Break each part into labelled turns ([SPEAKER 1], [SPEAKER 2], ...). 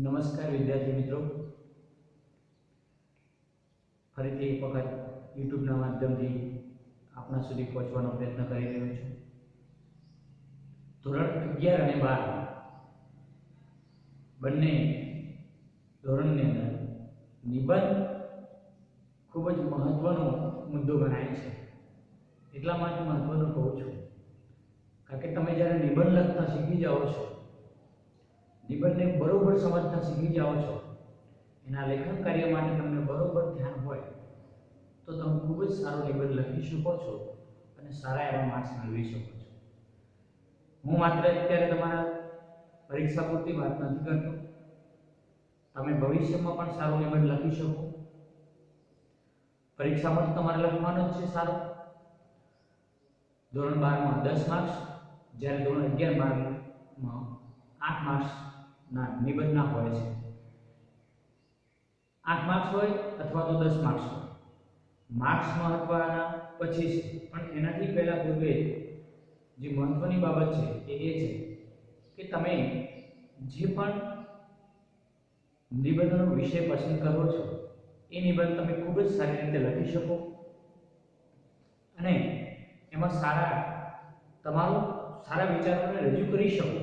[SPEAKER 1] નમસ્કાર વિદ્યાર્થી મિત્રો, ફરીથી એક વખત યુટ્યુબના માધ્યમથી આપણા સુધી પહોંચવાનો પ્રયત્ન કરી રહ્યો છું. ધોરણ 11 અને 12 બંને ધોરણની અંદર નિબંધ ખૂબ જ મહત્વનો મુદ્દો ગણાય છે. એટલા માટે મહત્વનું કહું છું કારણ કે તમે જ્યારે નિબંધ લખતા શીખી જાઓ છો, નિબંધને બરોબર સમજતા શીખી જાઓ છો, એના લેખન કાર્ય માટે તમને બરોબર ધ્યાન હોય તો તમે ખૂબ જ સારો નિબંધ લખી શકો છો અને સારા એવા માર્ક્સ મેળવી શકો છો. હું માત્ર અત્યારે તમારા પરીક્ષા પૂરતી વાત નથી કરતો. તમે ભવિષ્યમાં પણ સારો નિબંધ લખી શકો. પરીક્ષામાં તો તમારે લખવાનો જ છે સારો. ધોરણ 12 માં 10 માર્ક્સ, જ્યારે ધોરણ 11 માં 8 માર્ક્સ ના નિબંધના હોય છે. 8 માર્ક્સ હોય અથવા તો 10 માર્ક્સ હોય. માર્ક્સ મહત્વના પછી છે, પણ એનાથી પહેલા પૂર્વે જે મહત્વની બાબત છે એ છે કે તમે જે પણ નિબંધનો વિષય પસંદ કરો છો એ નિબંધ તમે ખૂબ જ સારી રીતે લખી શકો અને એમાં સારા વિચારોને રજૂ કરી શકો.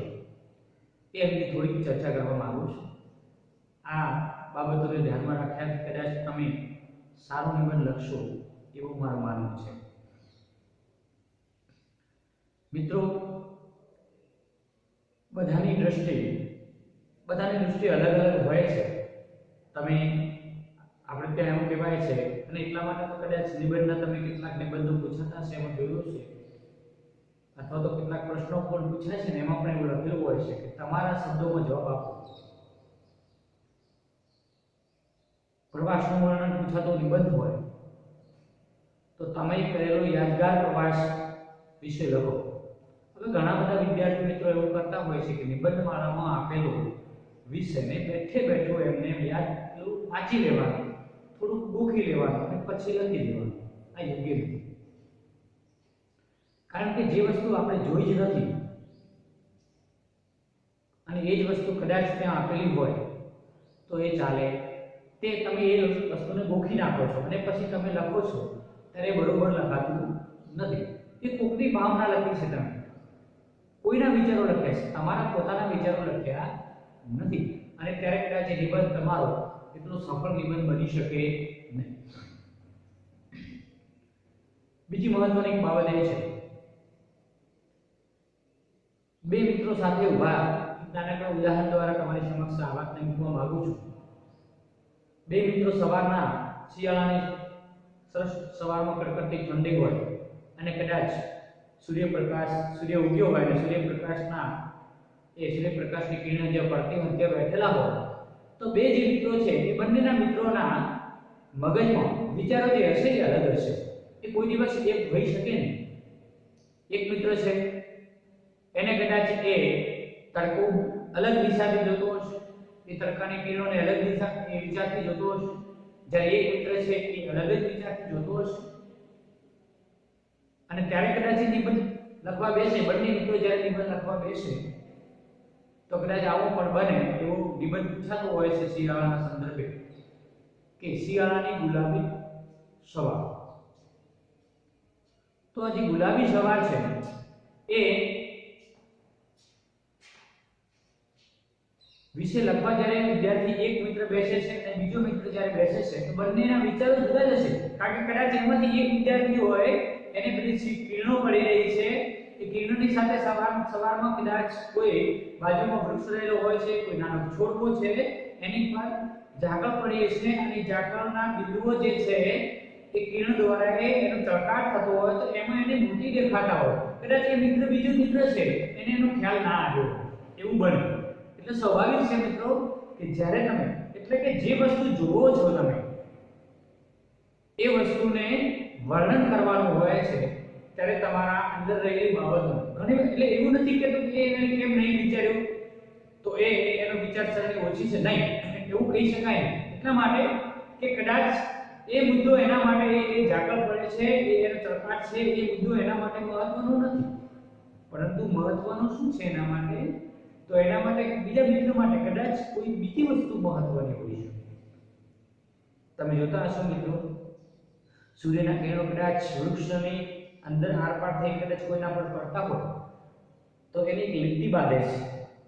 [SPEAKER 1] એ અંગે થોડીક ચર્ચા કરવા માંગુ છું. આ બાબતોને ધ્યાનમાં રાખ્યા કદાચ તમે સારો નિબંધ લખશો એવું મારું માનવું છે. મિત્રો, બધાની દૃષ્ટિ અલગ અલગ હોય છે. આપણે ત્યાં એવું કહેવાય છે અને એટલા માટે તો કદાચ નિબંધના તમે કેટલાક નિબંધો પૂછાતા છે એમાં જોયું છે, અથવા તો કેટલાક પ્રશ્નો પણ પૂછાય છે ને એમાં પણ એવું લખેલું હોય છે કે તમારા શબ્દોમાં જવાબ આપો. પ્રવાસનું વર્ણન પૂછાતો નિબંધ હોય તો તમે કરેલો યાદગાર પ્રવાસ વિશે લખો. હવે ઘણા બધા વિદ્યાર્થી મિત્રો એવું કરતા હોય છે કે નિબંધમાળામાં આપેલો વિષયને બેઠો એમને યાદ વાંચી લેવાનું, થોડુંક ગોખી લેવાનું અને પછી લખી દેવાનું. આ યોગ્ય નથી. કારણ કે જે વસ્તુ આપણે જોઈ જ નથી અને એ જ વસ્તુ કદાચ ત્યાં આપેલી હોય તો એ ચાલે. તે તમે એ વસ્તુને ગોખી નાખો છો અને પછી તમે લખો છો ત્યારે બરોબર લખાતું નથી. એ કોકની ભાવના લખી છે, તમે કોઈના વિચારો લખ્યા છે, તમારા પોતાના વિચારો લખ્યા નથી અને ત્યારે કદાચ એ નિબંધ તમારો એટલો સફળ નિબંધ બની શકે નહીં. બીજી મહત્વની એક બાબત એ છે, બે મિત્રો સાથે ઉભા નાનકડા ઉદાહરણ દ્વારા તમારી સમક્ષ આ વાતને મૂકવા માંગુ છું. બે મિત્રો શિયાળાની સરસ સવારમાં કડકડતી ઠંડી હોય અને કદાચ સૂર્ય ઉગ્યો હોય અને સૂર્યપ્રકાશની કિરણો જે પડતી હોય ત્યાં બેઠેલા હોય તો બે જે મિત્રો છે એ બંનેના મિત્રોના મગજમાં વિચારો જે હશે એ અલગ હશે. એ કોઈ દિવસ એક હોઈ શકે નહીં. એક મિત્ર છે એને કદાચ એ તડકો અલગ દિશાથી જોતો હશે, એ તડકાની કિરણોને અલગ વિચારથી જોતો હશે, જ્યારે એક મિત્ર છે એ અલગ જ વિચારથી જોતો હશે. અને ત્યારે કદાચ નિબંધ લખવા બેસે, બંને મિત્રો જ્યારે નિબંધ લખવા બેસે તો કદાચ આવું પણ બને એવું નિબંધ પૂછાતો હોય છે શિયાળાના સંદર્ભે કે શિયાળાની ગુલાબી સવાર. તો આ જે ગુલાબી સવાર છે એ વિશે લખવા જ્યારે વિદ્યાર્થી એક મિત્ર બેસે છે અને બીજો મિત્ર જ્યારે બેસે છે તો બંનેના વિચારો જુદા જ હશે. કારણ કે કદાચ એમાંથી એક વિદ્યાર્થી હોય એને બધી કિરણો પડી રહી છે, એ કિરણોની સાથે સવારમાં કદાચ કોઈ બાજુમાં વૃક્ષ રહેલો હોય છે, કોઈ નાનો છોડવો છે, એની પર ઝાકળ પડી છે અને ઝાકળના બિંદુઓ જે છે એ કિરણ દ્વારા એનો ચળકાટ થતો હોય તો એમાં એને મોટી દેખાતા હોય. કદાચ એ બીજો મિત્ર છે એને એનો ખ્યાલ ના આવ્યો, એવું બને. એટલે સ્વાભાવિક છે મિત્રો કે જ્યારે તમે કે જે વસ્તુ જોવો છો તમે એ વસ્તુને વર્ણન કરવાનું હોય છે ત્યારે તમારા અંદર રહેલી બાબતો ઘણી એટલે એવું નથી કે એને કેમ નહીં વિચાર્યું તો એનો વિચારસરણી ઓછી છે, નહીં એવું કહી શકાય. એટલા માટે કે કદાચ એ મુદ્દો એના માટે એ ઝાકળ પડે છે, એનો ચળકાટ છે, એ મુદ્દો એના માટે મહત્વનો નથી, પરંતુ મહત્વનું શું છે એના માટે તો એના માટે બીજા મિત્ર માટે કદાચ કોઈ બીજી વસ્તુ મહત્વની હોઈ શકે. તમે જોતા હશો મિત્રો, સૂર્યના કિરણો કદાચ વૃક્ષની અંદર આરપાર થઈ કદાચ કોઈના પર પડતા હોય તો એની એક લીટી બાંધે છે.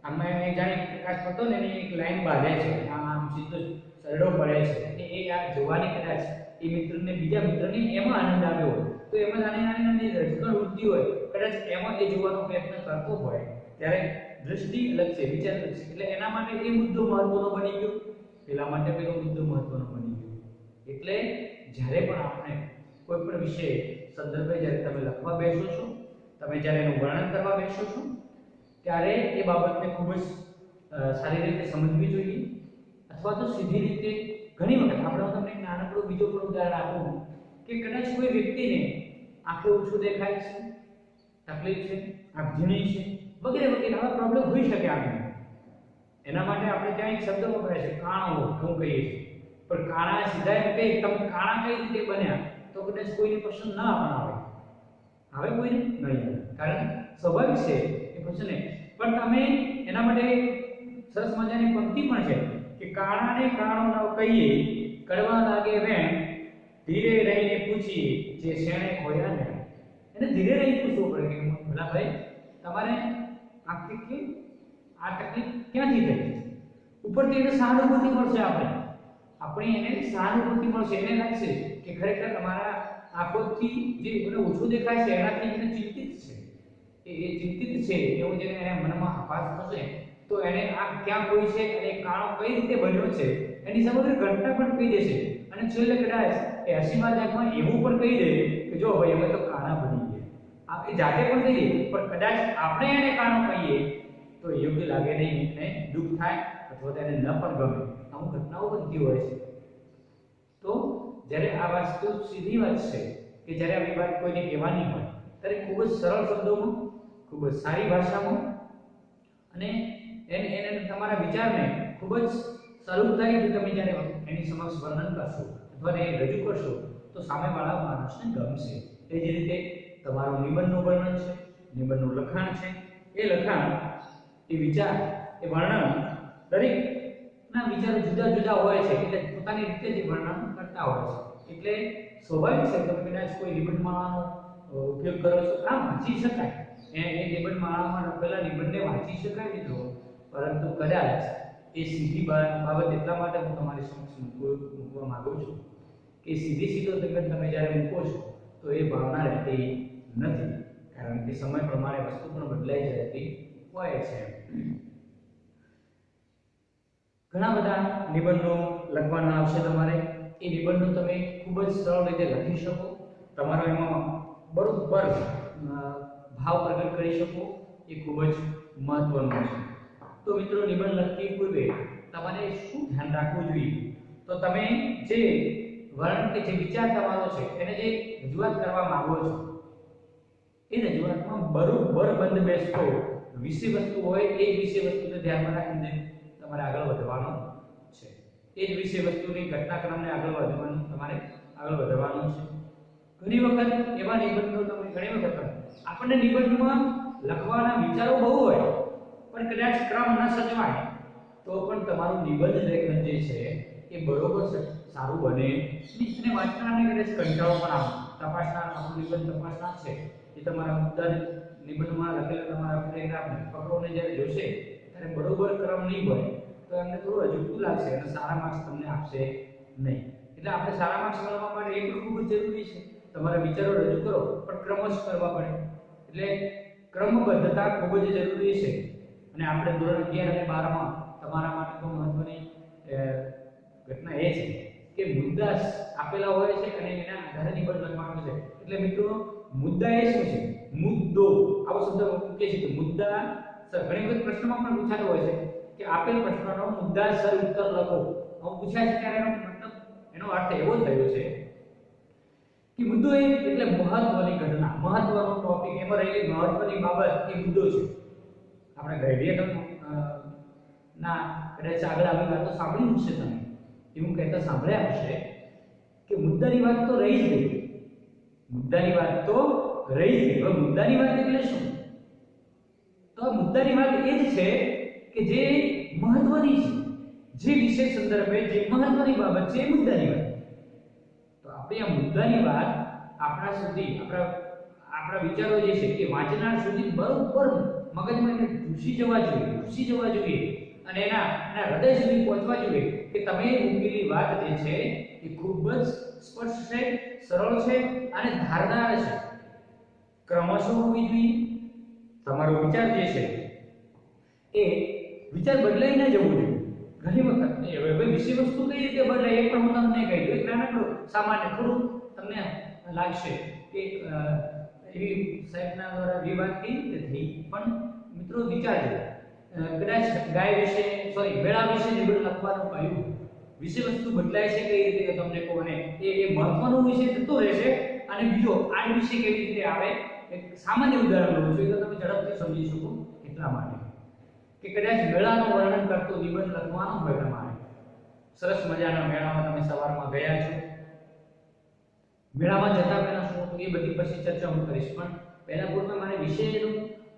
[SPEAKER 1] આમાં એને જાણે પ્રકાશ પડતો ને એની એક લાઈન બાંધે છે, આમ સીધો સરડો પડે છે. એટલે એ આ જોવાની કદાચ એ મિત્રને બીજા મિત્રને એમાં આનંદ આવ્યો હોય તો એમાં નાની રજકણ વૃત્તિ હોય, કદાચ એમાં એ જોવાનો પ્રયત્ન કરતો હોય ત્યારે દૃષ્ટિ અલગ છે, વિચાર અલગ છે. એટલે એના માટે એ મુદ્દો મહત્વનો બની ગયો, પેલા માટે પેલો મુદ્દો મહત્વનો બની ગયો. એટલે જ્યારે પણ આપણે કોઈ પણ વિષય સંદર્ભે જ્યારે તમે લખવા બેસો છો, તમે જ્યારે એનું વર્ણન કરવા બેસો છો, ત્યારે એ બાબતને ખૂબ જ સારી રીતે સમજવી જોઈએ. અથવા તો સીધી રીતે ઘણી વખત આપણે હું તમને એક નાનકડું બીજો પણ ઉદાહરણ આપું કે કદાચ કોઈ વ્યક્તિને આંખે ઓછું દેખાય છે, તકલીફ છે, આંખ ઝીણી છે, વગેરે વગેરે આવા પ્રોબ્લેમ હોઈ શકે આપણે. એના માટે આપણે ત્યાં એક શબ્દ વપરાય છે કાણો, હું કહીએ છીએ. પણ કાણા સીધા એમ કહે તમે કાણા કઈ રીતે બન્યા તો કદાચ કોઈને પસંદ ના પણ આવે, હવે કોઈને નહીં આવે, કારણ સ્વાભાવિક છે એ પસંદ નહીં. પણ તમે એના માટે સરસ મજાની પંક્તિ પણ છે કે કાણાને કાણો ન કહીએ, કડવા લાગે વેણ, ધીરે રહીને પૂછીએ જે શેણે ખોયા ને. એને ધીરે રહીને પૂછવું પડે કે ભલા ભાઈ તમારે આ તકલીફ ક્યાંથી થઈ? ઉપરથી એને સહાનુભૂતિ મળશે, આપણી એને સહાનુભૂતિ મળશે. એને લાગશે કે ખરેખર તમારા આંખોથી જે એને ઓછું દેખાય છે એનાથી એને ચિંતિત છે, એ ચિંતિત છે એવું જેને એને મનમાં આભાસ થશે તો એને આ ક્યાં કોઈ છે અને કાણો કઈ રીતે બન્યો છે એની સમગ્ર ઘટના પણ કહી દેશે. અને છેલ્લે કદાચ 80મા દાખમાં એવું પણ કહી દે કે જો ભાઈ અમે તો કાણા બની ગયા. એ જાતે પણ કહી દે, પણ કદાચ આપણે એને કાણો કહીએ તો યોગ્ય લાગે નહીં, એને દુઃખ થાય અથવા તેને ન પણ ગમે. અમુક ઘટનાઓ બનતી હોય છે. તો જ્યારે આ વસ્તુ સીધી વાત છે કે જ્યારે આવી વાત કોઈને કહેવાની હોય ત્યારે ખૂબ જ સરળ શબ્દોમાં, ખૂબ જ સારી ભાષામાં અને એને તમારા વિચારને ખૂબ જ સરળતાથી તમે જ્યારે એની સમક્ષ વર્ણન કરશો અથવા એને રજૂ કરશો તો સામેવાળા માણસને ગમશે. એ જ રીતે તમારું નિબંધનું વર્ણન છે, નિબંધનું લખાણ છે, એ લખાણ, એ વિચાર, એ વર્ણન દરેકના વિચારો જુદા જુદા હોય છે, એટલે પોતાની રીતે જ વર્ણન કરતા હોય છે. એટલે સ્વાભાવિક છે તમે કદાચ કોઈ નિબંધમાળાનો ઉપયોગ કરો છો, આ વાંચી શકાય, એ નિબંધમાળામાં લખેલા નિબંધને વાંચી શકાય મિત્રો, પરંતુ કદાચ એ સીધી બાબત એટલા માટે હું તમારી સમક્ષ મૂકવા માંગુ છું કે સીધો તમે જ્યારે મૂકો છો તો એ ભાવના રહેતી નથી, કારણ કે સમય પ્રમાણે વસ્તુ પણ બદલાઈ જતી હોય છે. ઘણા બધા નિબંધો લખવાના આવશે તમારે. એ નિબંધો તમે ખૂબ જ સરળ રીતે લખી શકો, તમારો એમાં બરોબર ભાવ પ્રગટ કરી શકો, એ ખૂબ જ મહત્વનું છે. તો મિત્રો નિબંધ લખતી પૂર્વે તમારે શું ધ્યાન રાખવું જોઈએ? તો તમે જે વર્ણન કે જે વિચાર તમારો છે એને જે રજૂઆત કરવા માંગો છો એ રજૂઆતમાં બરોબર બંધ બેસતો વિષય વસ્તુ હોય એ જ વિષય વસ્તુને ધ્યાનમાં રાખીને તમારે આગળ વધવાનું છે. એ જ વિષય વસ્તુની ઘટનાક્રમને આગળ વધવાનું છે. ઘણી વખત એવા નિબંધો આપણને નિબંધમાં લખવાના વિચારો બહુ હોય પણ કદાચ ક્રમ ન સચવાય તો પણ તમારું નિબંધ લેખન જે છે એ બરોબર સારું બને નહીં. અને વાંચનારને કદાચ કંટાળો પણ આવે. તપાસનાર આપણું નિબંધ તપાસનાર છે એ તમારા મુદ્દા નિબંધમાં લખેલા તમારા પેરેગ્રાફને પકડોને જ્યારે જોશે ત્યારે બરોબર ક્રમ નહીં બને તો એમને થોડું અજુગતું લાગશે અને સારા માર્ક્સ તમને આપશે નહીં. એટલે આપણે સારા માર્ક્સ મેળવવા માટે એ પણ ખૂબ જ જરૂરી છે. તમારા વિચારો રજૂ કરો પણ ક્રમશ કરવા પડે. એટલે ક્રમબદ્ધતા ખૂબ જ જરૂરી છે. અને આપણે ધોરણ 11 અને 12 માં તમારા માટે તો મહત્વની ઘટના એ છે કે મુદ્દા આપેલા હોય છે અને એના આધારે નિબંધ લખવાનો છે. એટલે મિત્રો મુદ્દા એ શું છે? મુદ્દો આવો શબ્દ મૂકે છે કે મુદ્દા સર. ઘણી વખત પ્રશ્નમાં પણ પૂછાતો હોય છે કે આપેલ પ્રશ્નનો મુદ્દાસર ઉત્તર લખો. આવું પૂછાય છે ત્યારે એનો અર્થ એવો થયો છે કે મુદ્દો એટલે મહત્વની ઘટના, મહત્વનો ટોપિક, એમાં રહેલી મહત્વની બાબત એ મુદ્દો છે. આપણે ગ્રેડિયન્ટ ના કદાચ આગળ આવી વાતો સાંભળી હશે, તમે એવું કહેતા સાંભળ્યા હશે કે મુદ્દાની વાત તો રહી જ ગઈ. મુદ્દાની વાત તો રહી જ ગઈ. હવે મુદ્દાની વાત એટલે શું? તો મુદ્દાની વાત એ જ છે કે જે મહત્વની છે, જે વિષય સંદર્ભે જે મહત્વની બાબત છે એ મુદ્દાની વાત. તો આપણે આ મુદ્દાની વાત આપણા સુધી આપણા વિચારો જે છે કે વાંચનાર સુધી બરોબર મગજમાં ઘૂસી જવા જોઈએ અને એના હૃદય સુધી પહોંચવા જોઈએ કે તમે મૂકેલી વાત જે છે એ ખૂબ જ સ્પષ્ટ છે, સરળ છે અને ધારદાર છે. ક્રમશઃ હોવી જોઈએ. તમારો વિચાર જે છે એ વિચાર બદલાઈ ન જવું જોઈએ. ઘણી વખત હવે વિષય વસ્તુ કઈ રીતે બદલાય એ પણ હું તમને કહી દઉં. એક નાનકડું સામાન્ય થોડું તમને લાગશે કે એવી સાહેબના દ્વારા એવી વાત કઈ રીતે થઈ, પણ મિત્રો વિચારજો. કદાચ ગાય વિશે મેળા વિશે નિબંધ લખવાનું કહ્યું, વિષય વસ્તુ બદલાય છે કઈ રીતે તમને કહું, અને એ મહત્વનો વિષય જતો રહેશે અને બીજો આ વિષય કેવી રીતે આવે. એક સામાન્ય ઉદાહરણ લઉં છું તો તમે ઝડપથી સમજી શકો એટલા માટે કે કદાચ મેળાનું વર્ણન કરતો નિબંધ લખવાનો હોય તમારે. સરસ મજાના મેળામાં તમે સવારમાં ગયા છો. મેળામાં જતા પહેલા શું હતું એ બધી પછી ચર્ચા હું કરીશ, પણ પહેલા પૂર્વે મારે વિષયનું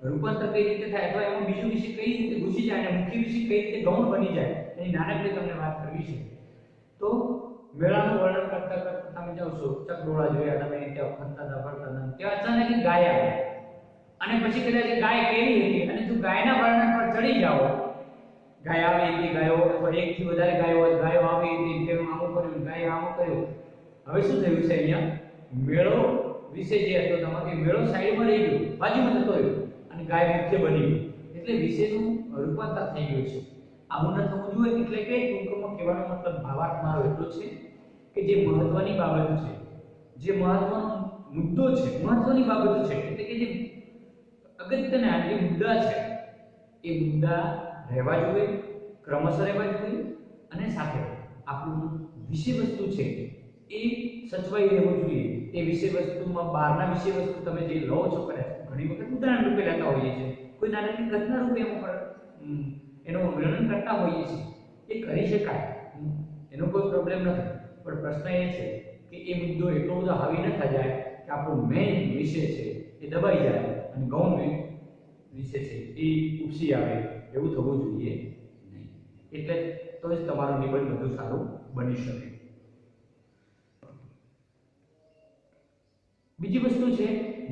[SPEAKER 1] રૂપાંતર કઈ રીતે થાય અથવા એમાં બીજો વિષય કઈ રીતે ઘૂસી જાય અને મુખ્ય વિષય કઈ રીતે ગૌણ બની જાય એની નાનકડી તમને વાત કરવી છે. તો મેળાનું વર્ણન કરતા તમે જાઓ છો, ચકડોળા જોયા તમે, ત્યાં ફરતા ત્યાં અચાનક એક ગાય આવે અને પછી કદાચ ગાય કેવી હતી અને જો ગાયના વર્ણન પર ચડી જાઓ, ગાય આવી હતી, ગાયો અથવા એકથી વધારે ગાયો આવી હતી, તેનું આમું કર્યું, ગાય આમું કર્યું. હવે શું થયું છે અહીંયા મેળો વિશે જે હતો તમારે મેળો સાઈડમાં રહી ગયો, બાજુમાં જતો રહ્યો અને ગાય મુખ્ય બની ગઈ. એટલે વિષયનું રૂપાંતર થઈ ગયું છે. આવું ન થવું જોઈએ. એટલે કે ટૂંકમાં કહેવાનો મતલબ ભાવાર્થ મારો એટલો છે કે જે મહત્વની બાબત છે, જે મહત્વનો મુદ્દો છે, મહત્વની બાબત છે, એટલે કે જે અગત્યના જે મુદ્દા છે એ મુદ્દા રહેવા જોઈએ, ક્રમશઃ રહેવા જોઈએ અને સાથે આપણું વિષય વસ્તુ છે એ સચવાઈ રહેવું જોઈએ. એ વિષય વસ્તુમાં બહારના વિષય વસ્તુ તમે જે લો છો કદાચ ઘણી વખત ઉદાહરણ રૂપે લેતા હોઈએ છીએ, કોઈ નાની ઘટના રૂપે એનું વર્ણન કરતા હોઈએ છીએ, એ કરી શકાય, એનો કોઈ પ્રોબ્લેમ નથી. પણ પ્રશ્ન એ છે કે એ મુદ્દો એટલો બધો હાવી ન થઈ જાય કે આપણો મેઇન વિષય છે એ દબાઈ જાય અને ગૌણ વિષય છે એ ઉપસી આવે, એવું થવું જોઈએ નહીં. એટલે તો જ તમારું નિબંધ વધુ સારું બની શકે. બીજી વસ્તુ છે,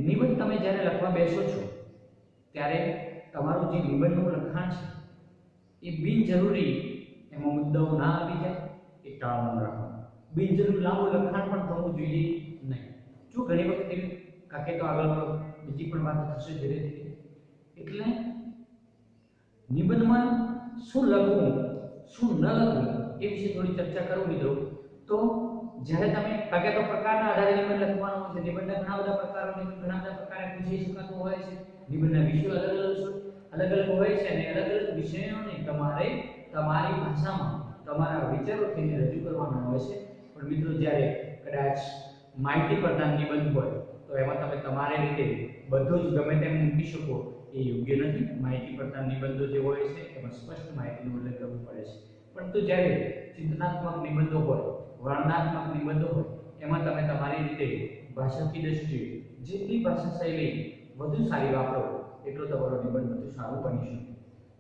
[SPEAKER 1] નિબંધ તમે જ્યારે લખવા બેસો છો ત્યારે તમારું જે નિબંધનું લખાણ છે એ બિનજરૂરી એમાં મુદ્દાઓ ના આવી જાય એ ટાળવાનું રાખવાનું. બિનજરૂરી લાંબુ લખાણ પણ થવું જોઈએ નહીં. જો ઘણી વખત એવી કાકે તો આગળ બીજી પણ વાત થશે ધીરે ધીરે. એટલે નિબંધમાં શું લખવું શું ન લખવું એ વિશે થોડી ચર્ચા કરું મિત્રો. તો જ્યારે તમે કાકે તો પ્રકારના આધારે નિબંધ લખવાનો હોય છે. નિબંધના ઘણા બધા પ્રકારો, ઘણા બધા પ્રકારે પૂછી શકાતું હોય છે. નિબંધના વિષયો અલગ અલગ હોય છે અને અલગ અલગ વિષયોને તમારે તમારી ભાષામાં તમારા વિચારોથી રજૂ કરવાના હોય છે. પણ મિત્રો જ્યારે કદાચ માહિતી પ્રધાન નિબંધ હોય તો એમાં તમે તમારી રીતે બધું જ ગમે તેમ મૂકી શકો એ યોગ્ય નથી. માહિતી પ્રધાન નિબંધો જે હોય છે એમાં સ્પષ્ટ માહિતીનો ઉલ્લેખ કરવો પડે છે. પરંતુ જ્યારે ચિંતનાત્મક નિબંધો હોય, વર્ણનાત્મક નિબંધો હોય, એમાં તમે તમારી રીતે ભાષાકીય દ્રષ્ટિએ જેટલી ભાષા શૈલી વધુ સારી વાપરો એટલો તમારો નિબંધ વધુ સારું બની શકે.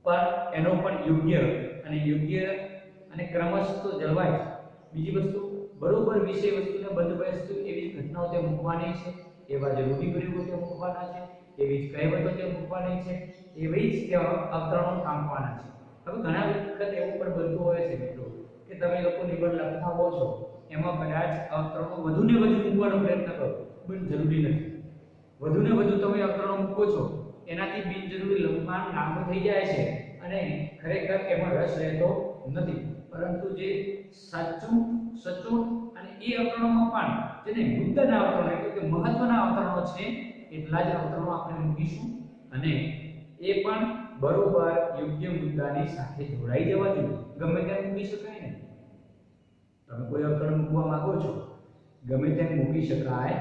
[SPEAKER 1] પણ એનો પણ યોગ્ય અને ક્રમશઃ તો જળવાય. બીજી વસ્તુ બરોબર વિષય વસ્તુને બંધબેસતું એવી ઘટનાઓ તે મૂકવાની છે, એવા જ રૂઢિપ્રયોગો તે મૂકવાના છે, એવી જ કહેવતો તે મૂકવાની છે, એવી જ અવતરણો ટાંકવાના છે. હવે ઘણા વખત એવું પણ બનતું હોય છે મિત્રો કે તમે લોકો નિબંધ લખતા હો છો એમાં કદાચ અવતરણો વધુને વધુ મૂકવાનો પ્રયત્ન કરો, પણ જરૂરી નથી. વધુને વધુ તમે અવતરણો મૂકો છો એનાથી બિનજરૂરી લંબાણ લાંબુ થઈ જાય છે અને ખરેખર એમાં રસ રહેતો નથી. પરંતુ જે સાચું સચોટ અને એ અવતરણોમાં પણ જેને મુદ્દાના અવતરણો એટલે કે મહત્વના અવતરણો છે એટલા જ અવતરણો આપણે મૂકીશું અને એ પણ બરોબર યોગ્ય મુદ્દાની સાથે જોડાઈ જવા જોઈએ. ગમે તેમ મૂકી શકાય ને. તમે કોઈ અવતરણ મૂકવા માંગો છો, ગમે તેમ મૂકી શકાય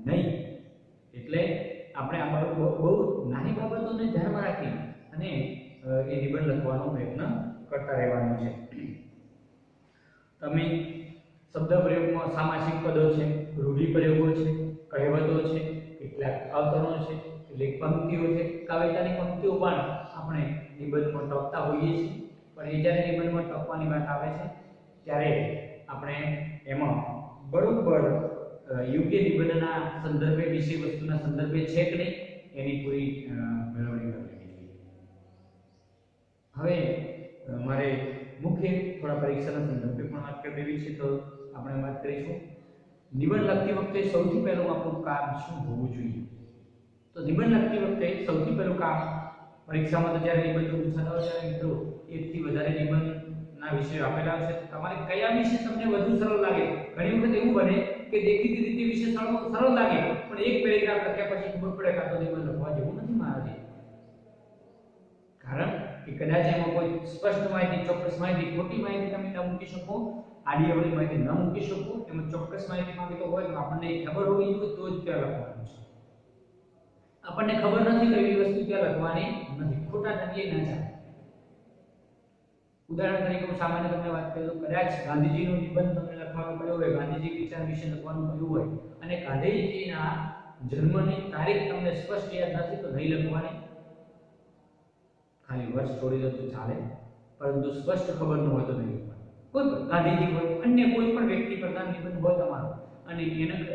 [SPEAKER 1] નહીં. એટલે આપણે આ બહુ નાની બાબતોને ધ્યાનમાં રાખી અને એ નિબંધ લખવાનો પ્રયત્ન કરતા રહેવાનું છે. તમે શબ્દ પ્રયોગમાં સામાસિક પદો છે, રૂઢિપ્રયોગો છે, કહેવતો છે, કેટલાક અવતરણો છે, કેટલીક પંક્તિઓ છે, કવિતાની પંક્તિઓ પણ આપણે નિબંધમાં ટપતા હોઈએ છીએ, પણ એ જ્યારે નિબંધમાં ટપવાની વાત આવે છે ત્યારે આપણે એમાં બરોબર યોગ્ય નિબંધના સંદર્ભે, વિષય વસ્તુના સંદર્ભે છે કે નહીં એની પૂરી મેળવણી કરવી જોઈએ. હવે મારે મુખ્ય થોડા પરીક્ષાના સંદર્ભે પણ વાત કરવી છે, તો આપણે વાત કરીશું નિબંધ લખતી વખતે સૌથી પહેલું આપણું કામ શું હોવું જોઈએ. તો નિબંધ લખતી વખતે સૌથી પહેલું કામ, પરીક્ષામાં તો જ્યારે નિબંધો પૂછાતા હોય ત્યારે મિત્રો એકથી વધારે નિબંધના વિષયો આપેલા હશે, તો તમારે કયા વિષય તમને વધુ સરળ લાગે. ઘણી વખત એવું બને કે દેખીતી રીતે વિષય સરળ લાગે, પણ એક પેરેગ્રાફ લખ્યા પછી ખબર પડે કે આ તો નિબંધ લખવા જેવું નથી મારાથી. કારણ કે કદાચ એમાં કોઈ સ્પષ્ટ માહિતી, ચોક્કસ માહિતી, ખોટી માહિતી તમે ન મૂકી શકો, આડી અવળી માહિતી ન મૂકી શકો, એમાં ચોક્કસ માહિતી માંગતો હોય તો આપણને ખબર હોવી જોઈએ તો જ ત્યાં લખવાનું છે. આપણને ખબર નથી તો એવી વસ્તુ ત્યાં લખવાની નથી, ખોટા તરીકે ના ચાલે. ઉદાહરણ તરીકે હું સામાન્ય તમને વાત કરું તો કદાચ ગાંધીજીનો નિબંધ તમને લખવાનો પડ્યો હોય, ગાંધીજી વિચાર વિશે લખવાનું પડ્યું હોય અને ગાંધીજીના જન્મની તારીખ તમને સ્પષ્ટ યાદ નથી તો નહીં લખવાની. ખાલી વર્ષ છોડી દો તો ચાલે, પરંતુ સ્પષ્ટ ખબર ન હોય તો નહીં લખવાની. કોઈ પણ ગાંધીજી હોય, અન્ય કોઈ પણ વ્યક્તિ પ્રધાન નિબંધ હોય તમારો અને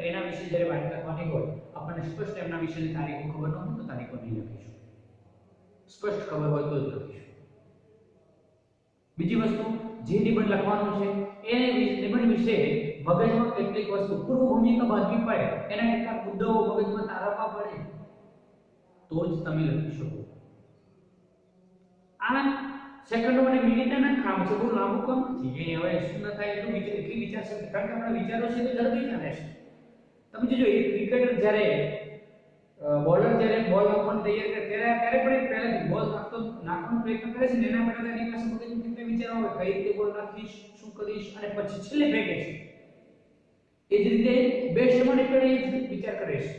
[SPEAKER 1] એના વિશે જ્યારે વાત કરવાની હોય, આપણને સ્પષ્ટ એમના વિશેની તારીખો ખબર ન હોય તો તારીખો નહીં લખીશું. સ્પષ્ટ ખબર હોય તો જ લખીશું. બીજી વસ્તુ, જે નિબંધ લખવાનું છે એ નિબંધ વિશે મગજમાં કેટલીક વસ્તુ પૂર્વ ભૂમિકા બાંધવી પડે, એના કેટલાક મુદ્દાઓ મગજમાં તારવવા પડે તો જ તમે લખી શકો. આ સેકન્ડો અને મિનિટના કામ છે, બહુ લાંબુ કામ નથી. એ હવે શું ન થાય એટલું એટલી વિચારશે, કારણ કે આપણા વિચારો છે તો ઝડપી ચાલે છે. તમે જોજો, એક ક્રિકેટર જ્યારે બોલર જ્યારે બોલ નાખવાની તૈયાર કરે ત્યારે પણ પહેલાથી બોલ નાખવાનો પ્રયત્ન કરે છે ને એના પહેલા એની પાસે મગજમાં કેટલા વિચારો હોય, કઈ રીતે બોલ નાખીશ, શું કરીશ, અને પછી છેલ્લે ફેંકે છે. એ જ રીતે બેટ્સમેન પણ એ જ વિચાર કરે છે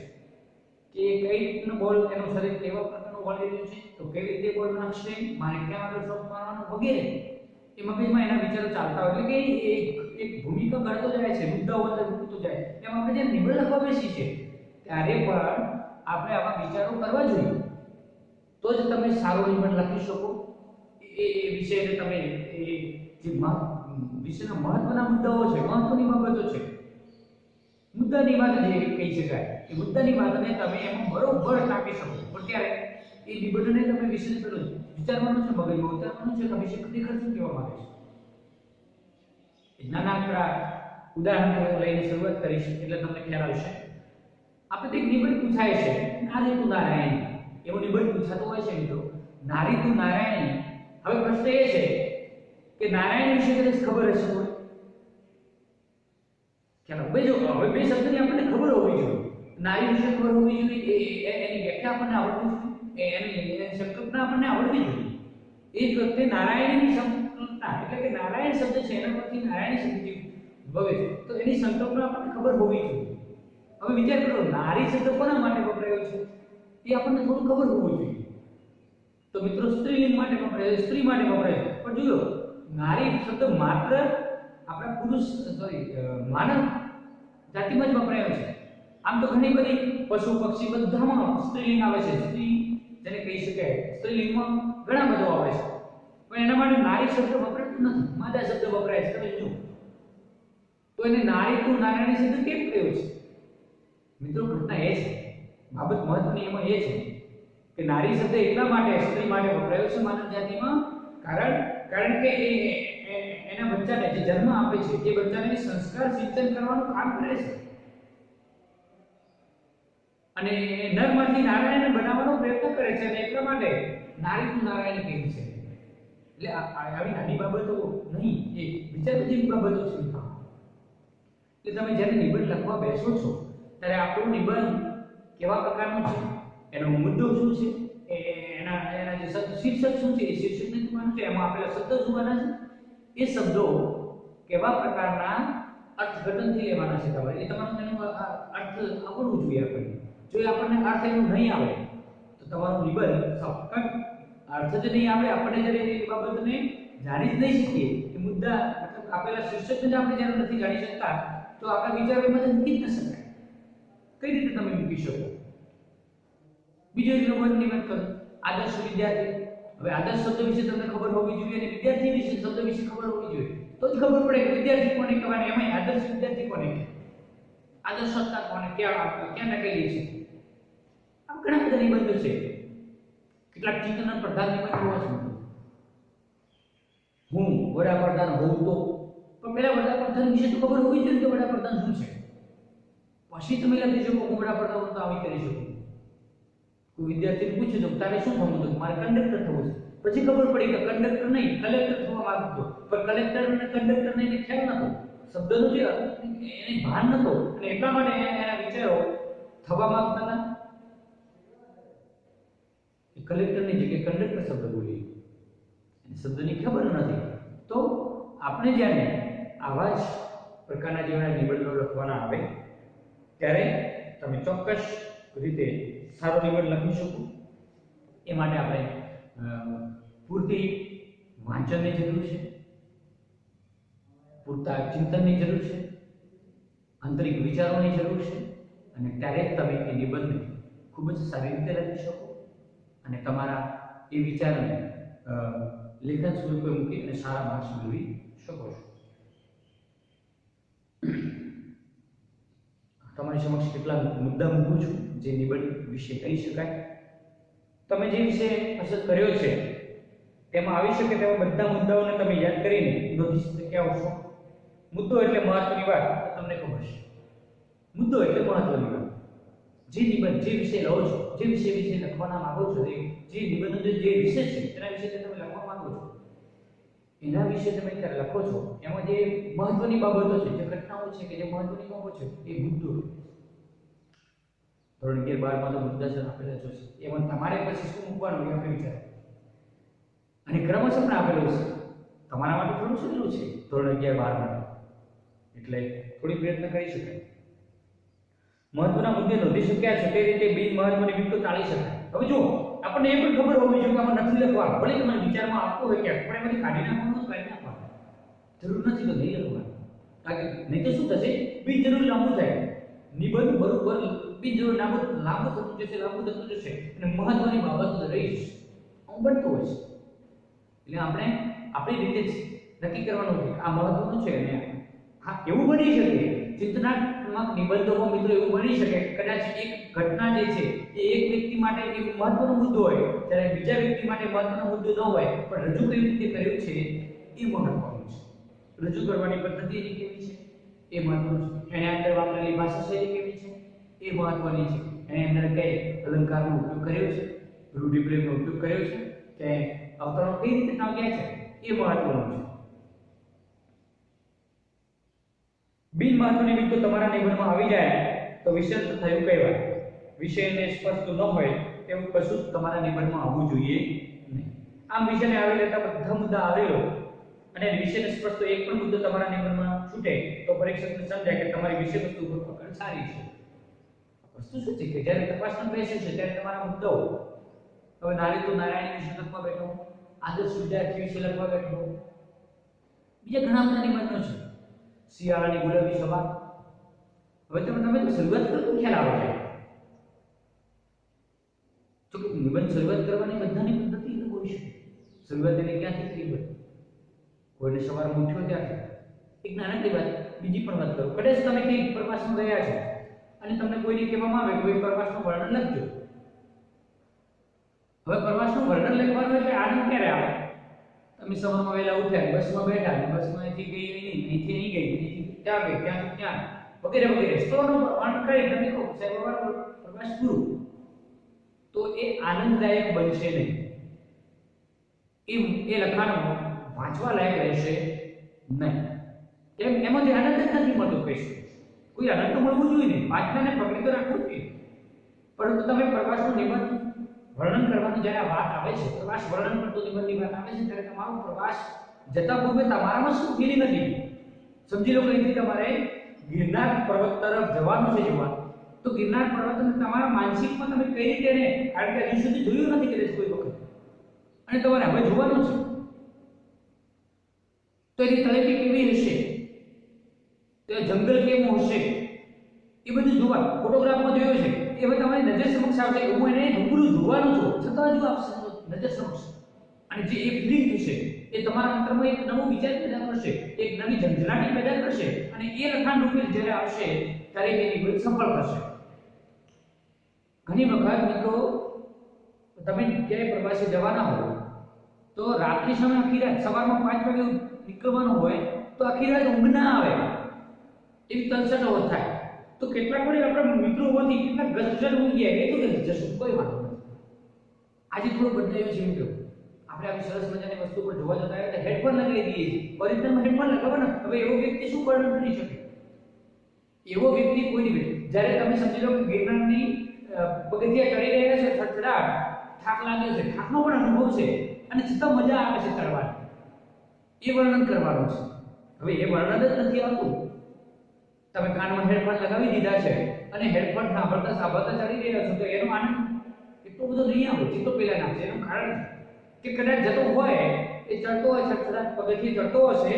[SPEAKER 1] કે કઈ રીતનો બોલ, એનું શરીર કેવા પ્રકારનું બોલ રહ્યું છે, તો કેવી રીતે બોલ નાખશે, મારે ક્યાં આગળ શોટ મારવાનો વગેરે એ મગજમાં એના વિચારો ચાલતા હોય. એટલે કે એક ભૂમિકા કરતો જાય છે, મુદ્દાઓ અંદર મૂકતો જાય. એમ આપણે જે નિબંધ લખવા બેસી છે ત્યારે પણ આપણે આવા વિચારો કરવા જોઈએ, તો જ તમે સારો નિબંધ લખી શકો. એ વિષયને તમે જે વિષયના મહત્વના મુદ્દાઓ છે, મહત્વની બાબતો છે, મુદ્દાની વાત જે કહી શકાય, એ મુદ્દાની વાતને તમે એમાં બરોબર ટાંકી શકો. પણ ત્યારે એ નિબંધને તમે વિષય પેલો વિચારવાનું છે, મગજમાં ઉતારવાનું છે કે વિષય ખરેખર શું કહેવા માંગે છે. નાનકડા ઉદાહરણ લઈને શરૂઆત કરીશ એટલે તમને ખ્યાલ આવશે. આપણે એક નિબંધ પૂછાય છે, નારી તું નારાયણી, એવો નિબંધ પૂછાતો હોય છે મિત્રો, નારી તું નારાયણી. હવે પ્રશ્ન એ છે કે નારાયણ વિશે કદાચ ખબર હશે કોઈ? ચાલો હવે બે શબ્દની આપણને ખબર હોવી જોઈએ. નારી વિશે ખબર હોવી જોઈએ, એની વ્યાખ્યા આપણને આવડવી જોઈએ, એની સંકલ્પના આપણને આવડવી જોઈએ. એ જ વખતે નારાયણની સંકલ્પના, એટલે કે નારાયણ શબ્દ છે એના પરથી નારાયણી શબ્દ ઉદ્ભવે છે, તો એની સંકલ્પના આપણને ખબર હોવી જોઈએ. હવે વિચાર કરો, નારી શબ્દ કોના માટે વપરાયો છે એ આપણને થોડું ખબર હોવું જોઈએ. તો મિત્રો સ્ત્રીલિંગ માટે વપરાય છે, સ્ત્રી માટે વપરાય છે. પણ જોયો, નારી શબ્દ માત્ર આપણા પુરુષ માનવ જાતિમાં જ વપરાયો છે. આમ તો ઘણી બધી પશુ પક્ષી બધામાં સ્ત્રીલિંગ આવે છે, સ્ત્રી જેને કહી શકાય, સ્ત્રીલિંગમાં ઘણા બધો આવે છે, પણ એના માટે નારી શબ્દ વપરાતો નથી, માદા શબ્દ વપરાય છે. તમે જુઓ તો એને નારી તું નારાયણી શબ્દ કેમ કહ્યો છે? મિત્રો ઘટના એ છે, બાબત મહત્વની એમાં એ છે કે નારી શબ્દ એટલા માટે સ્ત્રી માટે વપરાયો છે માનવ જાતિમાં, કારણ કે એના બચ્ચાને જે જન્મ આપે છે એ બચ્ચાને સંસ્કાર સિંચન કરવાનું કામ કરે છે અને નરમાંથી નારાયણ બનાવવાનો પ્રયત્ન કરે છે, અને એટલા માટે નારી તું નારાયણ કહે છે. એટલે આવી નાની બાબતો નહીં, એ વિચારવા જેવી બાબતો છે. એટલે તમે જ્યારે નિબંધ લખવા બેસો છો ત્યારે આપણું નિબંધ કેવા પ્રકારનું છે, એનો મુદ્દો શું છે, એના જે શીર્ષક શું છે, એ શીર્ષકને જોવાનું છે, એમાં આપેલા શબ્દો જોવાના છે, એ શબ્દો કેવા પ્રકારના અર્થઘટનથી લેવાના છે તમારે, એ તમારું એનો અર્થ આવડવું જોઈએ આપણને. જો આપણને અર્થ એનો નહીં આવે તો તમારું નિબંધ સફળ અર્થ જ નહીં આવે. આપણે જ્યારે એ બાબતને જાણી જ નહીં શકીએ, એ મુદ્દા મતલબ આપેલા શીર્ષકને જ આપણે જ્યારે નથી જાણી શકતા તો આપણા વિચારો એમાં મૂકી જ ન શકાય. કઈ રીતે તમે મૂકી શકો? બીજો એક નંબરની વાત કરું, આદર્શ વિદ્યાર્થી. હવે આદર્શ શબ્દ વિશે તમને ખબર હોવી જોઈએ અને વિદ્યાર્થી વિશે શબ્દ વિશે ખબર હોવી જોઈએ, તો જ ખબર પડે કે વિદ્યાર્થી કોને કહેવાય, એમાં આદર્શ વિદ્યાર્થી કોને કહેવાય, આદર્શતા કોને ક્યાં લખેલી છે. આમ ઘણા બધા નિબંધો છે, કેટલાક ચિંતન પ્રધાન નિબંધો હોય છે. હું વડાપ્રધાન હોઉં તો પણ પહેલા વડાપ્રધાન વિશે તો ખબર હોવી જોઈએ કે વડાપ્રધાન શું છે, પછી તમે લખી શકો હું વડાપ્રધાન તો આવી કરી શકું. કોઈ વિદ્યાર્થીને પૂછ્યું તો તારે શું થવું હતું, મારે કંડક્ટર થવું છે, પછી ખબર પડી કે કંડક્ટર નહીં કલેક્ટર થવા માંગતો, પણ કલેક્ટર અને કંડક્ટર ને એને ખ્યાલ નતો, શબ્દનો જે એને ભાન નતો, અને એટલા માટે એના વિચારો થવા માંગતા હતા. કલેક્ટરની જગ્યાએ કંડક્ટર શબ્દ બોલી, શબ્દની ખબર નથી. તો આપણે જ્યારે આવા જ પ્રકારના જેવા નિબંધો લખવાના આવે ત્યારે તમે ચોક્કસ રીતે સારો નિબંધ લખી શકો. એ માટે આપણે પૂરતી વાંચનની જરૂર છે, પૂરતા ચિંતનની જરૂર છે, આંતરિક વિચારોની જરૂર છે, અને ત્યારે જ તમે એ નિબંધને ખૂબ જ સારી રીતે લખી શકો અને તમારા એ વિચારોને લેખન સ્વરૂપે મૂકી અને સારા માર્ક્સ મેળવી શકો છો. તમારી સમક્ષ કેટલાક મુદ્દા મૂકું છું જે નિબંધ વિશે કહી શકાય. તમે જે વિષય પસંદ કર્યો છે તેમાં આવી શકે તેવા બધા મુદ્દાઓને તમે યાદ કરીને નોંધી શક્યા હશો. મુદ્દો એટલે મહત્વની વાત, તમને ખબર છે. મુદ્દો એટલે મહત્વની વાત. જે નિબંધ જે વિષય લો છો, જે વિષય વિશે લખવાના માંગો છો, જે નિબંધનો જે વિષય છે તેના વિશે તમે લખવા માંગો છો, એના વિશે તમે જ્યારે લખો છો એમાં જે મહત્વની બાબતો છે, જે ઘટનાઓ છે કે જે મહત્વની બાબતો છે એ મુદ્દો. ધોરણ 11 12 માં તો મુદ્દા છે આપેલા છે, એમાં તમારે પછી શું મૂકવાનું એ આપણે વિચાર અને ક્રમશ પણ આપેલો છે. તમારા માટે થોડું સહેલું છે ધોરણ 11 12 માટે, એટલે થોડી પ્રયત્ન કરી શકાય. મહત્વના મુદ્દે નોંધી શક્યા છે તે રીતે બિન મહત્વની વિગતો ટાળી શકાય. હવે જો આપણને એ પણ ખબર હોવી જોઈએ કે આમાં નથી લખવા, ભલે તમારે વિચારમાં આપવો હોય કે આપણે એમાંથી કાઢી નાખવાનું કાઢી નાખવાનું, જરૂર નથી તો નહીં લખવાનું. કારણ કે નહીં તો શું થશે, બિનજરૂરી લાંબુ થાય નિબંધ, બરોબર બિનજરૂરી લાંબુ થતું જશે, અને મહત્વની બાબતો રહી જશે. આવું બનતું હોય છે. એટલે આપણે આપણી રીતે જ નક્કી કરવાનું છે આ મહત્વનું છે. અને હા, એવું બની શકે ચિંતનાત્મક નિબંધોમાં મિત્રો એવું બની શકે કદાચ એક ઘટના જે છે એ એક વ્યક્તિ માટે એક મહત્વનો મુદ્દો હોય, જ્યારે બીજા વ્યક્તિ માટે મહત્વનો મુદ્દો ન હોય, પણ રજૂ કેવી રીતે કર્યું છે એ મહત્વનું છે. રજૂ કરવાની પદ્ધતિ એની કેવી છે એ મહત્વનું છે. એની અંદર વાપરેલી ભાષા શૈલી કેવી છે એ મહત્વની છે. એની અંદર કઈ અલંકારનો ઉપયોગ કર્યો છે, રૂઢિપ્રયોગનો ઉપયોગ કર્યો છે, કે અવતરણો કઈ રીતે નાખ્યા છે એ મહત્વનું છે. બિન મહત્વની વિગતો તમારા નિબંધમાં આવી જાય તો વિષય થયું કહેવાય. વિષયને સ્પષ્ટ ન હોય તેવું કશું તમારા નિબંધમાં આવવું જોઈએ નહીં. આમ વિષયને આવી લેતા બધા મુદ્દા આવેલો અને વિષયને સ્પષ્ટ એક પણ મુદ્દો તમારા નિબંધમાં છૂટે તો પરીક્ષકને સમજાય કે તમારી વિષય વસ્તુ ઉપર પકડ સારી છે. વસ્તુ શું છે કે જ્યારે તપાસમાં બેસે છે ત્યારે તમારા મુદ્દાઓ, હવે નારી નારાયણ વિશે લખવા બેઠો, આદર્શ વિદ્યાર્થી વિશે લખવા બેઠો, બીજા ઘણા બધા નિબંધો છે, શિયાળાની ગુલાબી સભા. હવે તમે તો શરૂઆત કરો તો ખ્યાલ આવે છે. જો કે નિબંધ શરૂઆત કરવાની બધાની પદ્ધતિ અલગ હોય છે. શરૂઆત એને ક્યાંથી કરી હોય, કોઈને સવારમાં ઉઠ્યો ત્યારથી. એક નાનકડી વાત બીજી પણ વાત કરું. કદાચ તમે કંઈક પ્રવાસમાં ગયા છો અને તમને કોઈને કહેવામાં આવે કોઈ પ્રવાસનું વર્ણન લખજો. હવે પ્રવાસનું વર્ણન લખવાનું એટલે આનંદ ક્યારે આવે? તમે સવારમાં વહેલા ઉઠ્યા, બસમાં બેઠા, બસમાં અહીંથી ગઈ નહીં, અહીંથી અહીં ગઈ, અહીંથી ત્યાં ગઈ, ત્યાંથી ત્યાં, વગેરે વગેરે સ્તોનું વર્ણન કરી તમે કહો સાહેબ અમારો પ્રવાસ પૂરો, તો એ આનંદદાયક બનશે નહીં. એ લખાણ વાંચવા લાયક રહેશે નહીં. એમાંથી આનંદ જ નથી મળતો. કહીશું કોઈ આનંદ તો મળવું જોઈએ ને, વાંચનાને પકડી તો રાખવું જોઈએ. પરંતુ તમે પ્રવાસનું નિબંધ વર્ણન કરવાની જ્યારે વાત આવે છે, પ્રવાસ વર્ણન કરતો નિબંધની વાત આવે છે, ત્યારે તમારો પ્રવાસ જતા પૂર્વે તમારામાં શું ફીલિંગ હતી સમજી લો. અહીંથી તમારે ગિરનાર પર્વત તરફ જવાનું છે જોવા, તો ગિરનાર પર્વતને તમારા માનસિકમાં તમે કઈ રીતે ને, કારણ કે હજુ સુધી જોયું નથી કદાચ કોઈ વખત, અને તમારે હવે જોવાનું છે, તો એની તળેટી કેવી હશે, તો જંગલ કેવું હશે, એ બધું જોવા ફોટોગ્રાફમાં જોયું છે, એ હવે તમારી નજર સમક્ષ આવશે. હું એને રૂબરૂ જોવાનું છું છતાં જો આપશે નજર સમક્ષ, અને જે એક ફિલિંગ થશે એ તમારા અંતરમાં એક નવો વિચાર પેદા કરશે, એક નવી ઝંઝનાટી પેદા કરશે, અને એ લખાણ રૂપે જ્યારે આવશે ત્યારે એ નિબંધ સફળ થશે. ઘણી વખત મિત્રો તમે ક્યાંય પ્રવાસે જવાના હો તો રાત્રિ સમય આખી રાત સવારમાં 5 વાગે નીકળવાનું હોય તો આખી રાત ઊંઘ ના આવે એવી તલસટો થાય. તો કેટલાક વડે આપણા મિત્રો હોવાથી કેટલાક ગજર ઊંઘ ગયા એ તો કે જશું કોઈ વાંધો નથી. આજે થોડું બદલાયું છે મિત્રો. આપણે આવી સરસ મજાની વસ્તુ પર જોવા જતા હોય તો હેડફોન લગાવી દઈએ છીએ. ઓરિજિનલમાં હેડફોન લગાવવાના. હવે એવો વ્યક્તિ શું વર્ણન કરી શકે? એવો વ્યક્તિ કોઈ નહીં. જ્યારે તમે સમજી લો કે ગિરનારની પગથિયા ચડી રહ્યા છે, થડથડાટ, થાક લાગે છે, થાકનો પણ અનુભવ છે અને છતાં મજા આવે છે ચડવાની, એ વર્ણન કરવાનું છે. હવે એ વર્ણન જ નથી આવતું. તમે કાનમાં હેડફોન લગાવી દીધા છે અને હેડફોન સાંભળતા સાંભળતા ચડી રહ્યા છો તો એનો આનંદ એટલો બધો નહીં આવે જેટલો પેલા ના છે. એનું કારણ કે કદાચ જતો હોય એ ચડતો હોય, થડથડાટ પગથિયે ચડતો હશે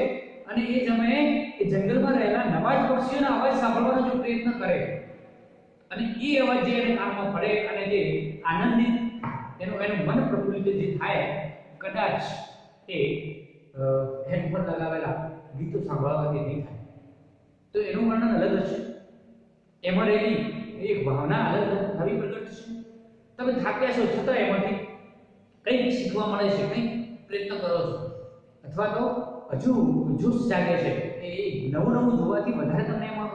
[SPEAKER 1] અને એ સમયે એ જંગલમાં રહેલા નવા જ પક્ષીઓના અવાજ સાંભળવાનો જો પ્રયત્ન કરે અને એ અવાજ જે એને કાનમાં પડે અને જે આનંદિત એનું મન પ્રફુલ્લિત જે થાય, કદાચ એ હેડફોન લગાવેલા ગીતો સાંભળવાથી નહીં થાય. તો એનું વર્ણન અલગ હશે. એમાં રહેલી એક ભાવના અલગ નવી પ્રગટ થશે. તમે થાક્યા છો છતાં એમાંથી કંઈક શીખવા મળે છે, કંઈક પ્રયત્ન કરો છો, અથવા તો હજુ જુસ્સ જાગે છે. એ નવું નવું જોવાથી વધારે તમને એમાં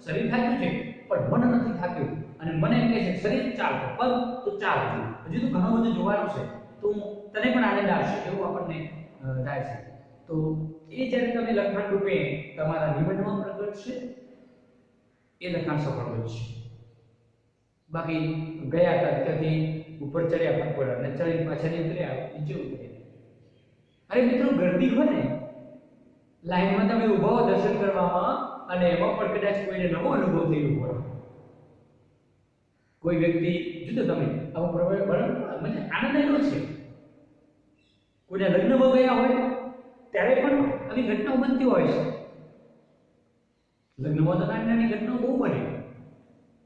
[SPEAKER 1] શરીર થાક્યું છે પણ મન નથી થાક્યું અને મને એમ કહે છે શરીર ચાલ પગ તો ચાલ, હજુ તો ઘણું બધું જોવાનું છે તો તને પણ આનંદ આવશે એવું આપણને થાય છે. તો એ જ્યારે તમે લખાણ રૂપે તમારા નિબંધમાં પ્રગટશે એ લખાણ સફળ બનશે. બાકી ગયા ત્યાંથી ઉપર ચડ્યા પગપડ અને ચડી પાછા ઉતર્યા નીચે ઉતર્યા. અરે મિત્રો ગરદી હોય ને લાઈનમાં તમે ઊભા હો દર્શન કરવામાં અને એમાં પણ કદાચ કોઈને નવો અનુભવ થયો હોય, કોઈ વ્યક્તિ જુદો તમે આવો મને આનંદ આવ્યો છે. કોઈના લગ્નમાં ગયા હોય ત્યારે પણ આવી ઘટનાઓ બનતી હોય છે. લગ્નમાં તો નાની નાની ઘટનાઓ બહુ બને.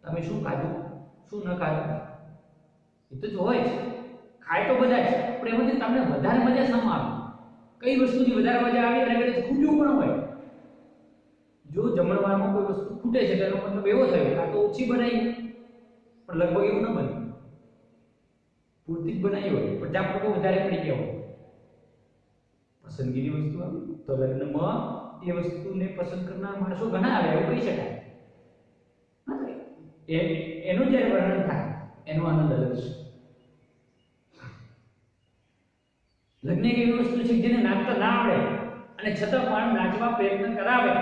[SPEAKER 1] તમે શું ખાધું, શું ન ખાધું એ તો હોય છે. ખાય તો બધા છે પણ એમાંથી તમને વધારે મજા શામાં આવે? કઈ વસ્તુથી વધારે મજા આવે અને કદાચ ખૂટ્યું પણ હોય. જો જમણવારમાં કોઈ વસ્તુ ખૂટે છે તેનો મતલબ એવો થયો કાં તો ઓછી બનાવી પણ લગભગ એવું ન બને, પૂરતી જ બનાવી હોય પણ જ્યાં લોકો વધારે પડી ગયા હોય. પસંદગીની વસ્તુ આવી તો લગ્નમાં એ વસ્તુને પસંદ કરનાર માણસો ઘણા આવે એવું કહી શકાય. એનું જ્યારે વર્ણન થાય એનો આનંદ અલગ છે. લગ્ન એક એવી વસ્તુ છે જેને નાચતા ના આવડે અને છતાં પણ નાચવા પ્રયત્ન કરાવે.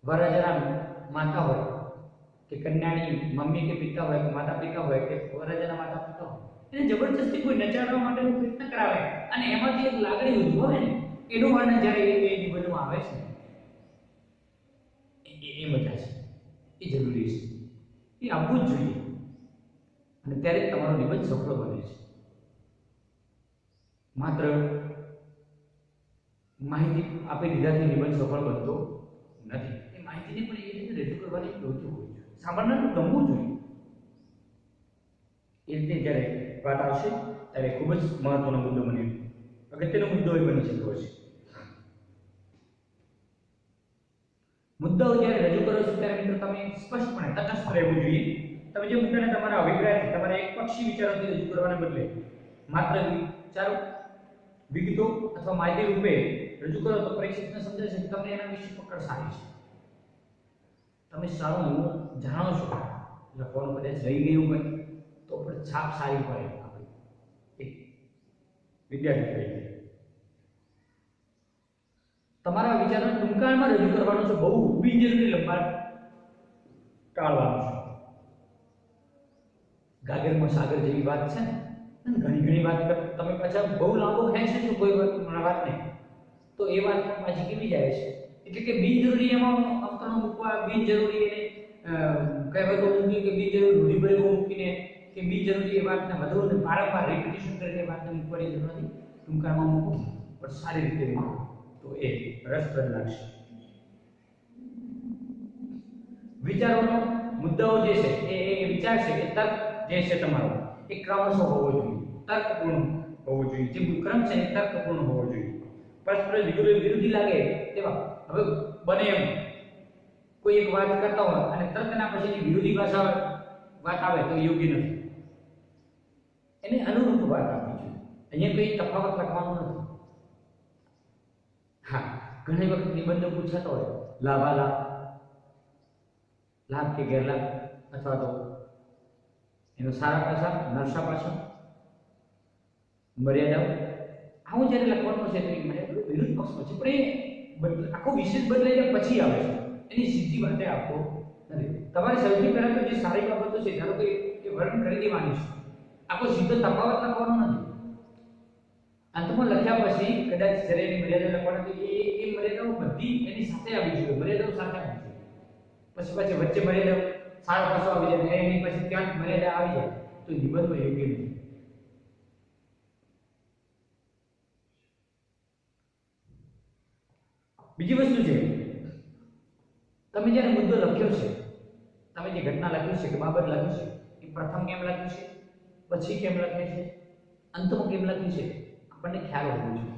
[SPEAKER 1] વરરાજાના માતા હોય કે કન્યાની મમ્મી કે પિતા હોય કે માતા પિતા હોય કે વરરાજાના માતા પિતા હોય એને જબરજસ્તી કોઈ નચાડવા માટેનો પ્રયત્ન કરાવે અને એમાંથી એક લાગણી ઉદ્ભવે ને એનું વર્ણન જ્યારે એ નિબંધમાં આવે છે એ મજા છે, એ જરૂરી છે, એ આપવું જ જોઈએ અને ત્યારે તમારો નિબંધ સફળ બને છે. માત્ર માહિતી આપી દીધાથી નિબંધ સફળ બનતો નથી. એ માહિતીને પણ એ રીતે રજૂ કરવાની પ્રવૃત્તિ હોવી જોઈએ. સાંભળનારનું ગમવું જોઈએ. એ રીતે જ્યારે વાત આવશે ત્યારે ખૂબ જ મહત્વનો મુદ્દો બન્યો, અગત્યનો મુદ્દો એ બની શકતો છે. મુદ્દાઓ જ્યારે રજૂ કરો છો ત્યારે મિત્રો તમે સ્પષ્ટપણે તટસ્થ રહેવું જોઈએ. તમે જે મુદ્દાને તમારા અભિપ્રાયથી, તમારા એકપક્ષી વિચારોથી રજૂ કરવાના બદલે માત્ર વિચારો, વિગતો અથવા માહિતી રૂપે રજૂ કરો તો પરીક્ષકને સમજાય છે કે તમને એના વિશે પકડ સારી છે, તમે સારું એવું જાણો છો. લખવાનું કદાચ રહી ગયું હોય તો પણ છાપ સારી પડે આપણી એક વિદ્યાર્થી તરીકે. તમારા વિચારોને ટૂંકાણમાં રજૂ કરવાનો છે, બહુ બિનજરૂરી લંબાણ ટાળવાનું છે. ગાગરમાં સાગર જેવી વાત છે ને, ઘણી વાત તમે પાછા બહુ લાંબો ખેંચો છો કોઈ વાતને તો એ વાત પાછી કેવી જાય છે. એટલે કે બિનજરૂરી એમાં અવતરણો મૂકવા, બિનજરૂરી એને કહેવતો મૂકી કે બિનજરૂરી રૂઢિપ્રયોગો મૂકીને કે બિનજરૂરી એ વાતને વધુ ને વારંવાર રિપીટેશન કરીને વાતને મૂકવાની જરૂર નથી. ટૂંકાણમાં મૂકો પણ સારી રીતે મૂકો તો એ રસપ્રદ લાગશે. વિચારોનો મુદ્દાઓ જે છે એ વિચાર છે કે તર્ક જે છે તમારો એ ક્રમશઃ હોવો જોઈએ, તર્કપૂર્ણ હોવો જોઈએ, જે ક્રમ છે એ તર્કપૂર્ણ હોવો જોઈએ, પરસ્પર વિરોધી લાગે તેવા. હવે બને એમ કોઈ એક વાત કરતા હોય અને તર્કના પછીની વિરોધી ભાષા વાત આવે તો યોગ્ય નથી, એને અનુરૂપ વાત આપવી જોઈએ. અહીંયા કોઈ તફાવત લખવાનો નથી. હા, ઘણી વખત નિબંધો પૂછાતા હોય લાભાલાભ, લાભ કે ગેરલાભ, અથવા તો એનો સારા પાસા, નરસા પાસા, મર્યાદા, આવું જ્યારે લખવાનું છે તો એ મર્યાદા વિરુદ્ધ પક્ષમાં છે, પણ એ આખો વિશેષ બદલાઈ જાય પછી આવે છે, એની સીધી વાતે આપતો નથી. તમારે સૌથી પહેલા તો જે સારી બાબતો છે ધારો કે એ વર્ણન કરી દેવાની છે, આખો સીધો તફાવત લખવાનો નથી. અંતમાં લખ્યા પછી કદાચ જ્યારે એની મર્યાદા લખવાની તો એ મર્યાદાઓ બધી એની સાથે આવી જોઈએ, મર્યાદાઓ સાથે આવી જોઈએ. પછી વચ્ચે મર્યાદા સારા પાસો આવી જાય, એની પછી ત્યાં મર્યાદા આવી જાય તો નિબંધમાં યોગ્ય નથી. બીજી વસ્તુ છે, તમે જ્યારે મુદ્દો લખ્યો છે, તમે જે ઘટના લખી છે કે બાબત લખી છે, એ પ્રથમ કેમ લખી છે, પછી કેમ લખી છે, અંતમાં કેમ લખી છે, આપણને ખ્યાલ હોવો જોઈએ.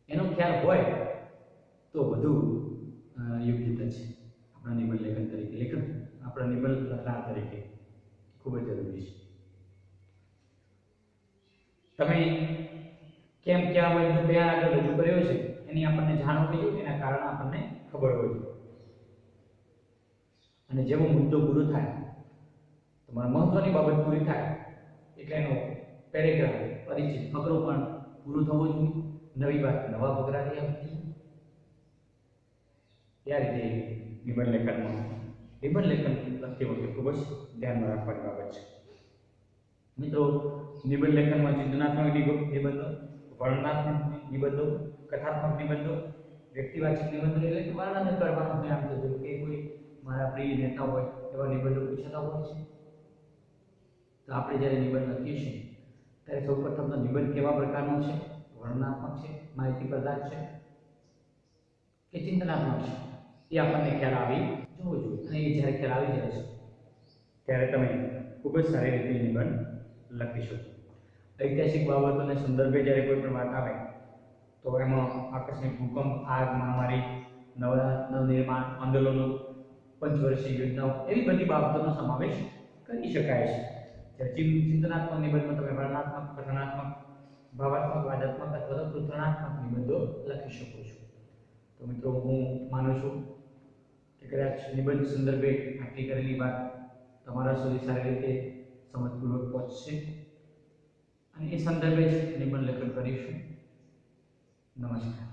[SPEAKER 1] એનો ખ્યાલ હોય તો વધુ યોગ્યતા છે આપણા નિબંધ લેખન તરીકે, આપણા નિબંધ લખનાર તરીકે ખૂબ જ જરૂરી છે. તમે કેમ ક્યાં વસ્તુ કયા આગળ રજૂ કર્યો છે એની આપણને જાણ હોવી જોઈએ, એના કારણે આપણને ખબર હોવી જોઈએ. અને જેવો મુદ્દો પૂરો થાય, તમારા મહત્વની બાબત પૂરી થાય એટલે એનો પેરેગ્રાફ, પરિચય, ફકરો પણ પૂરો થવો જોઈએ. નવી વાત નવા ફકરાથી આવતી. આ રીતે નિબંધ લેખન લખતી વખતે ખૂબ જ ધ્યાનમાં રાખવાની બાબત છે. મિત્રો, નિબંધ લેખનમાં ચિંતનાત્મક નિબંધો, વર્ણનાત્મક નિબંધો, કથાત્મક નિબંધો, વ્યક્તિવાચક નિબંધો, એટલે કે વર્ણન કરવાનું છે. આમ તો કે કોઈ મારા પ્રિય નેતા હોય એવા નિબંધો પૂછાતા હોય છે. તો આપણે જ્યારે નિબંધ લખીએ છીએ ત્યારે સૌપ્રથમ તો નિબંધ કેવા પ્રકારનો છે, વર્ણનાત્મક છે, માહિતીપ્રદાન છે કે ચિંતનાત્મક છે, એ આપણને ખ્યાલ આવી જવો જોઈએ. અને એ જ્યારે ખ્યાલ આવી જાય છે ત્યારે તમે ખૂબ જ સારી રીતે નિબંધ લખી શકો. ઐતિહાસિક બાબતોને સંદર્ભે જ્યારે કોઈ પણ વાત આવે તો એમાં આકસ્મિક ભૂકંપ, આગ, મહામારી, નવનિર્માણ આંદોલનો, પંચવર્ષીય યોજનાઓ, એવી બધી બાબતોનો સમાવેશ કરી શકાય છે. જ્યારે ચિંતનાત્મક નિબંધમાં તમે વર્ણનાત્મક, કથનાત્મક, ભાવાત્મક, વાદાત્મક અથવા તો કૃતનાત્મક નિબંધો લખી શકો છો. તો મિત્રો, હું માનું છું કે કદાચ નિબંધ સંદર્ભે આટલી કરેલી વાત તમારા સુધી સારી રીતે સમજપૂર્વક પહોંચશે અને એ સંદર્ભે જ નિબંધ લેખન કરીશું. નમસ્કાર.